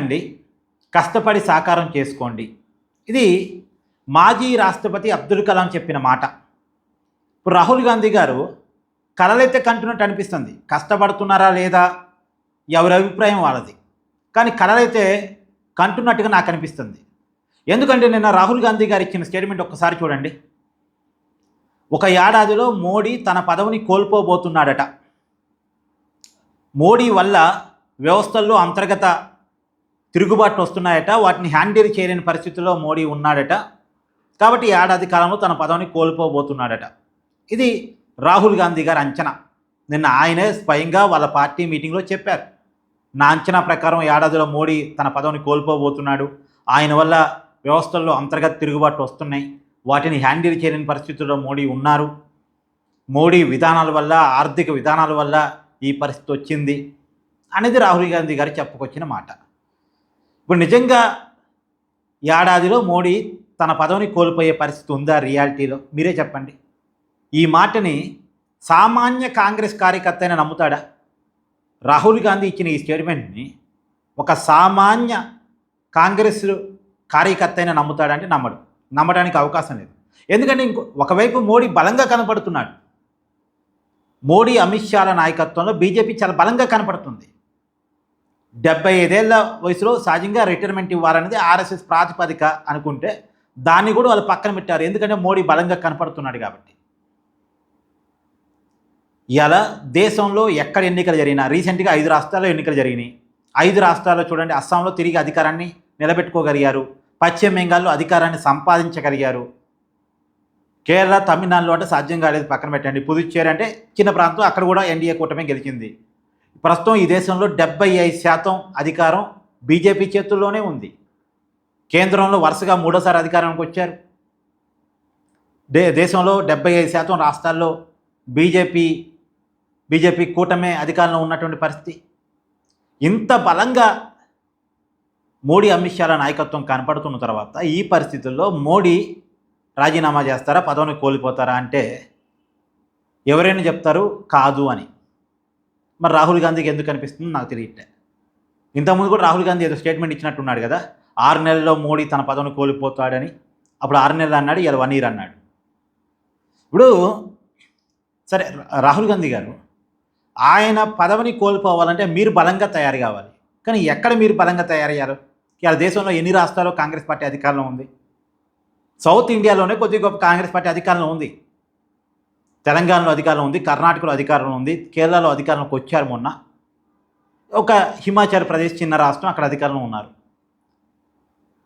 వినండి, కష్టపడి సాకారం చేసుకోండి. ఇది మాజీ రాష్ట్రపతి అబ్దుల్ కలాం చెప్పిన మాట. ఇప్పుడు రాహుల్ గాంధీ గారు కలలైతే కంటున్నట్టు అనిపిస్తుంది. కష్టపడుతున్నారా లేదా ఎవరి అభిప్రాయం వాళ్ళది, కానీ కలలైతే కంటున్నట్టుగా నాకు అనిపిస్తుంది. ఎందుకంటే నిన్న రాహుల్ గాంధీ గారు ఇచ్చిన స్టేట్మెంట్ ఒక్కసారి చూడండి. ఒక ఏడాదిలో మోడీ తన పదవిని కోల్పోబోతున్నాడట. మోడీ వల్ల వ్యవస్థల్లో అంతర్గత తిరుగుబాట్లు వస్తున్నాయట. వాటిని హ్యాండిల్ చేయలేని పరిస్థితుల్లో మోడీ ఉన్నాడట. కాబట్టి ఏడాది కాలంలో తన పదవిని కోల్పోబోతున్నాడట. ఇది రాహుల్ గాంధీ గారి అంచనా. నిన్న ఆయనే స్వయంగా వాళ్ళ పార్టీ మీటింగ్లో చెప్పారు. నా అంచనా ప్రకారం ఏడాదిలో మోడీ తన పదవిని కోల్పోబోతున్నాడు. ఆయన వల్ల వ్యవస్థల్లో అంతర్గత తిరుగుబాట్లు వస్తున్నాయి. వాటిని హ్యాండిల్ చేయలేని పరిస్థితుల్లో మోడీ ఉన్నారు. మోడీ విధానాల వల్ల, ఆర్థిక విధానాల వల్ల ఈ పరిస్థితి వచ్చింది అనేది రాహుల్ గాంధీ గారు చెప్పుకొచ్చిన మాట. ఇప్పుడు నిజంగా ఏడాదిలో మోడీ తన పదవిని కోల్పోయే పరిస్థితి ఉందా రియాలిటీలో? మీరే చెప్పండి. ఈ మాటని సామాన్య కాంగ్రెస్ కార్యకర్త అయినా నమ్ముతాడా? రాహుల్ గాంధీ ఇచ్చిన ఈ స్టేట్మెంట్ని ఒక సామాన్య కాంగ్రెస్ కార్యకర్త అయినా నమ్ముతాడంటే నమ్మడు. నమ్మడానికి అవకాశం లేదు. ఎందుకంటే ఒకవైపు మోడీ బలంగా కనపడుతున్నాడు. మోడీ, అమిత్ షాల నాయకత్వంలో బీజేపీ చాలా బలంగా కనపడుతుంది. 75 ఏళ్ల వయసులో సహజంగా రిటైర్మెంట్ ఇవ్వాలనేది ఆర్ఎస్ఎస్ ప్రాతిపదిక అనుకుంటే దాన్ని కూడా వాళ్ళు పక్కన పెట్టారు. ఎందుకంటే మోడీ బలంగా కనపడుతున్నాడు కాబట్టి. ఇవాళ దేశంలో ఎక్కడ ఎన్నికలు జరిగినా, రీసెంట్గా 5 రాష్ట్రాల్లో ఎన్నికలు జరిగినాయి. 5 రాష్ట్రాల్లో చూడండి, అస్సాంలో తిరిగి అధికారాన్ని నిలబెట్టుకోగలిగారు. పశ్చిమ బెంగాల్లో అధికారాన్ని సంపాదించగలిగారు. కేరళ, తమిళనాడులో అంటే సాధ్యం కాలేదు, పక్కన పెట్టండి. పుదుచ్చేరి అంటే చిన్న ప్రాంతం, అక్కడ కూడా ఎన్డీఏ కూటమి గెలిచింది. ప్రస్తుతం ఈ దేశంలో 75% అధికారం బీజేపీ చేతుల్లోనే ఉంది. కేంద్రంలో వరుసగా 3వ సారి అధికారానికి వచ్చారు. దేశంలో 75% రాష్ట్రాల్లో బీజేపీ కూటమే అధికారంలో ఉన్నటువంటి పరిస్థితి. ఇంత బలంగా మోడీ, అమిత్ షాల నాయకత్వం కనపడుతున్న తర్వాత ఈ పరిస్థితుల్లో మోడీ రాజీనామా చేస్తారా, పదవిని కోల్పోతారా అంటే ఎవరైనా చెప్తారు కాదు అని. మరి రాహుల్ గాంధీకి ఎందుకు అనిపిస్తుందో నాకు తెలియట్లే. ఇంతకుముందు కూడా రాహుల్ గాంధీ ఏదో స్టేట్మెంట్ ఇచ్చినట్టున్నాడు కదా, 6 నెలల్లో మోడీ తన పదవిని కోల్పోతాడని. అప్పుడు 6 నెలలు అన్నాడు, ఇలా 1 year అన్నాడు. ఇప్పుడు సరే, రాహుల్ గాంధీ గారు ఆయన పదవిని కోల్పోవాలంటే మీరు బలంగా తయారు కావాలి. కానీ ఎక్కడ మీరు బలంగా తయారయ్యారు? ఇవాళ దేశంలో ఎన్ని రాష్ట్రాల్లో కాంగ్రెస్ పార్టీ అధికారంలో ఉంది? సౌత్ ఇండియాలోనే కొద్దిగా గొప్ప కాంగ్రెస్ పార్టీ అధికారంలో ఉంది. తెలంగాణలో అధికారంలో ఉంది, కర్ణాటకలో అధికారంలో ఉంది, కేరళలో అధికారంలోకి వచ్చారు మొన్న. ఒక హిమాచల్ ప్రదేశ్ చిన్న రాష్ట్రం, అక్కడ అధికారంలో ఉన్నారు.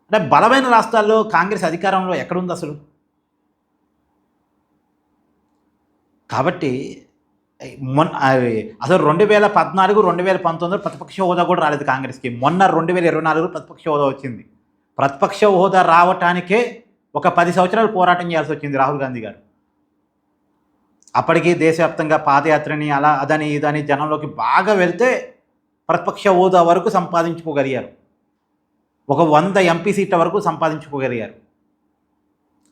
అంటే బలమైన రాష్ట్రాల్లో కాంగ్రెస్ అధికారంలో ఎక్కడుంది అసలు? కాబట్టి అసలు 2014, 2019 ప్రతిపక్ష హోదా కూడా రాలేదు కాంగ్రెస్కి. మొన్న 2024 ప్రతిపక్ష హోదా వచ్చింది. ప్రతిపక్ష హోదా రావటానికే ఒక 10 సంవత్సరాలు పోరాటం చేయాల్సి వచ్చింది రాహుల్ గాంధీ గారు. అప్పటికి దేశవ్యాప్తంగా పాదయాత్రని అదని ఇదని జనంలోకి బాగా వెళ్తే ప్రతిపక్ష హోదా వరకు సంపాదించుకోగలిగారు. ఒక 100 ఎంపీ సీట్ల వరకు సంపాదించుకోగలిగారు.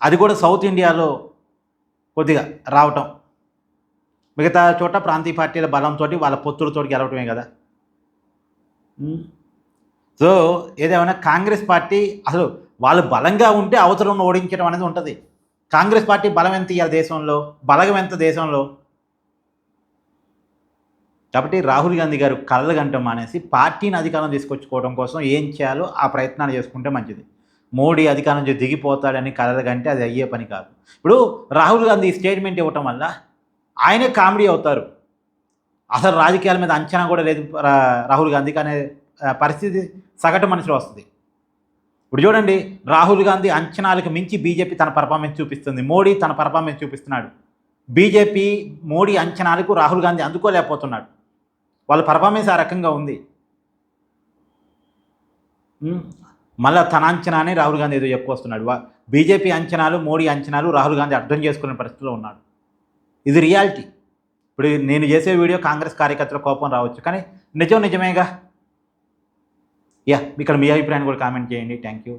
అది కూడా సౌత్ ఇండియాలో కొద్దిగా రావటం, మిగతా చోట ప్రాంతీయ పార్టీల బలంతో వాళ్ళ పొత్తులతో గెలవటమే కదా. సో ఏదేమైనా కాంగ్రెస్ పార్టీ అసలు వాళ్ళు బలంగా ఉంటే అవతలను ఓడించడం అనేది ఉంటుంది. కాంగ్రెస్ పార్టీ బలం ఎంత ఇవ్వాలి దేశంలో, బలగం ఎంత దేశంలో? కాబట్టి రాహుల్ గాంధీ గారు కలలు గంటం మానేసి పార్టీని అధికారం తీసుకొచ్చుకోవడం కోసం ఏం చేయాలో ఆ ప్రయత్నాలు చేసుకుంటే మంచిది. మోడీ అధికారం నుంచి దిగిపోతాడని కలలు కంటే అది అయ్యే పని కాదు. ఇప్పుడు రాహుల్ గాంధీ స్టేట్మెంట్ ఇవ్వటం వల్ల ఆయనే కామెడీ అవుతారు. అసలు రాజకీయాల మీద అంచనా కూడా లేదు రాహుల్ గాంధీకి అనే పరిస్థితి సగటు మనిషిలో వస్తుంది. ఇప్పుడు చూడండి, రాహుల్ గాంధీ అంచనాలకు మించి బీజేపీ తన పర్ఫార్మెన్స్ చూపిస్తుంది, మోడీ తన పర్ఫార్మెన్స్ చూపిస్తున్నాడు. బీజేపీ మోడీ అంచనాలకు రాహుల్ గాంధీ అందుకోలేకపోతున్నాడు. వాళ్ళ పర్ఫార్మెన్స్ ఆ రకంగా ఉంది. మళ్ళీ తన అంచనానే రాహుల్ గాంధీ ఏదో చెప్పుకొస్తున్నాడు. బీజేపీ అంచనాలు, మోడీ అంచనాలు రాహుల్ గాంధీ అర్థం చేసుకునే పరిస్థితిలో ఉన్నాడు. ఇది రియాలిటీ. ఇప్పుడు నేను చేసే వీడియో కాంగ్రెస్ కార్యకర్తల కోపం రావచ్చు, కానీ నిజమేగా. ఇక్కడ మీ అభిప్రాయాన్ని కూడా కామెంట్ చేయండి. Thank you.